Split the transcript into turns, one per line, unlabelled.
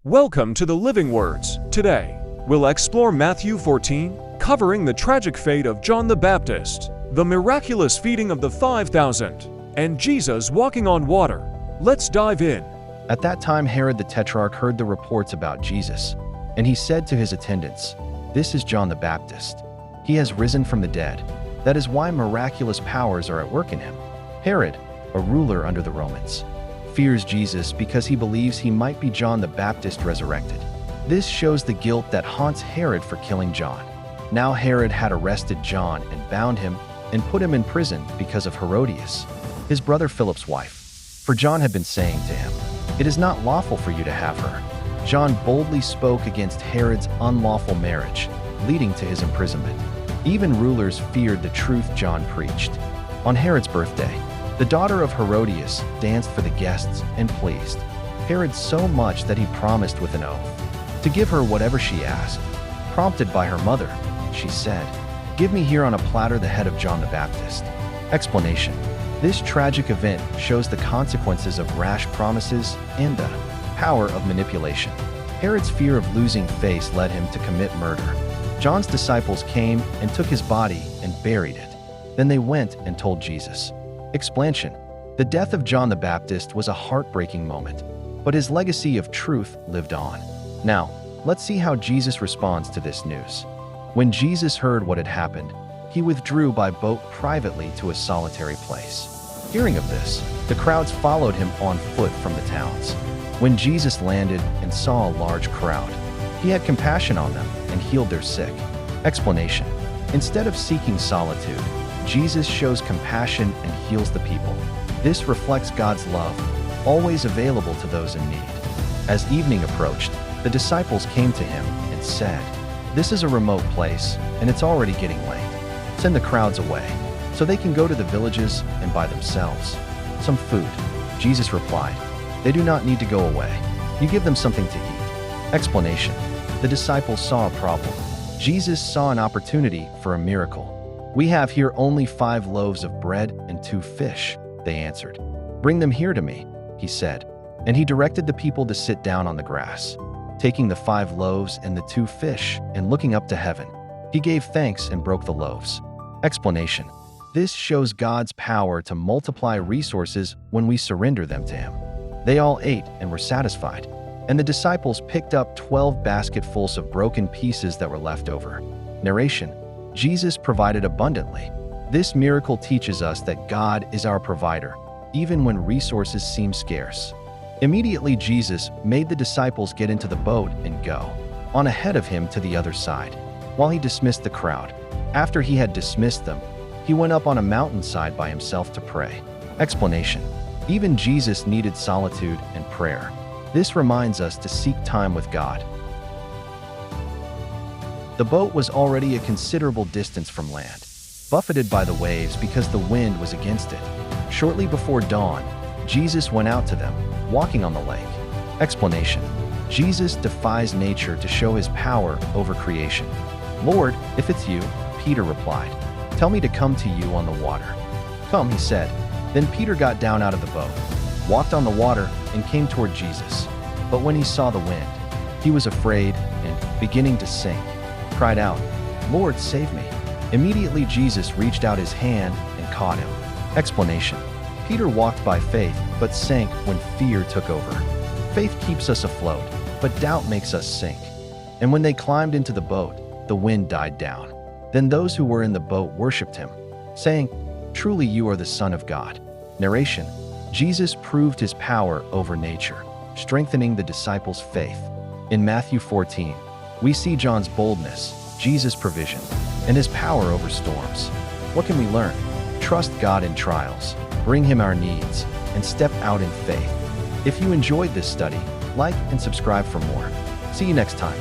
Welcome to the Living Words. Today, we'll explore Matthew 14, covering the tragic fate of John the Baptist, the miraculous feeding of the 5,000, and Jesus walking on water. Let's dive in.
At that time Herod the Tetrarch heard the reports about Jesus, and he said to his attendants, "This is John the Baptist. He has risen from the dead. That is why miraculous powers are at work in him." Herod, a ruler under the Romans, fears Jesus because he believes he might be John the Baptist resurrected. This shows the guilt that haunts Herod for killing John. Now Herod had arrested John and bound him and put him in prison because of Herodias, his brother Philip's wife. For John had been saying to him, "It is not lawful for you to have her." John boldly spoke against Herod's unlawful marriage, leading to his imprisonment. Even rulers feared the truth John preached. On Herod's birthday, the daughter of Herodias danced for the guests and pleased Herod so much that he promised with an oath to give her whatever she asked. Prompted by her mother, she said, "Give me here on a platter the head of John the Baptist." Explanation: this tragic event shows the consequences of rash promises and the power of manipulation. Herod's fear of losing face led him to commit murder. John's disciples came and took his body and buried it. Then they went and told Jesus. Explanation: the death of John the Baptist was a heartbreaking moment, but his legacy of truth lived on. Now, let's see how Jesus responds to this news. When Jesus heard what had happened, he withdrew by boat privately to a solitary place. Hearing of this, the crowds followed him on foot from the towns. When Jesus landed and saw a large crowd, he had compassion on them and healed their sick. Explanation: instead of seeking solitude, Jesus shows compassion and heals the people. This reflects God's love, always available to those in need. As evening approached, the disciples came to him and said, "This is a remote place, and it's already getting late. Send the crowds away, so they can go to the villages and buy themselves some food." Jesus replied, "They do not need to go away. You give them something to eat." Explanation: the disciples saw a problem. Jesus saw an opportunity for a miracle. "We have here only 5 loaves of bread and 2 fish," they answered. "Bring them here to me," he said. And he directed the people to sit down on the grass. Taking the 5 loaves and the 2 fish and looking up to heaven, he gave thanks and broke the loaves. Explanation: this shows God's power to multiply resources when we surrender them to him. They all ate and were satisfied, and the disciples picked up 12 basketfuls of broken pieces that were left over. Narration: Jesus provided abundantly. This miracle teaches us that God is our provider, even when resources seem scarce. Immediately Jesus made the disciples get into the boat and go on ahead of him to the other side, while he dismissed the crowd. After he had dismissed them, he went up on a mountainside by himself to pray. Explanation: even Jesus needed solitude and prayer. This reminds us to seek time with God. The boat was already a considerable distance from land, buffeted by the waves because the wind was against it. Shortly before dawn, Jesus went out to them, walking on the lake. Explanation: Jesus defies nature to show his power over creation. "Lord, if it's you," Peter replied, "tell me to come to you on the water." "Come," he said. Then Peter got down out of the boat, walked on the water, and came toward Jesus. But when he saw the wind, he was afraid and, beginning to sink, cried out, "Lord, save me." Immediately Jesus reached out his hand and caught him. Explanation: Peter walked by faith but sank when fear took over. Faith keeps us afloat, but doubt makes us sink. And when they climbed into the boat, the wind died down. Then those who were in the boat worshipped him, saying, "Truly you are the Son of God." Narration: Jesus proved his power over nature, strengthening the disciples' faith. In Matthew 14, we see John's boldness, Jesus' provision, and his power over storms. What can we learn? Trust God in trials, bring him our needs, and step out in faith. If you enjoyed this study, like and subscribe for more. See you next time.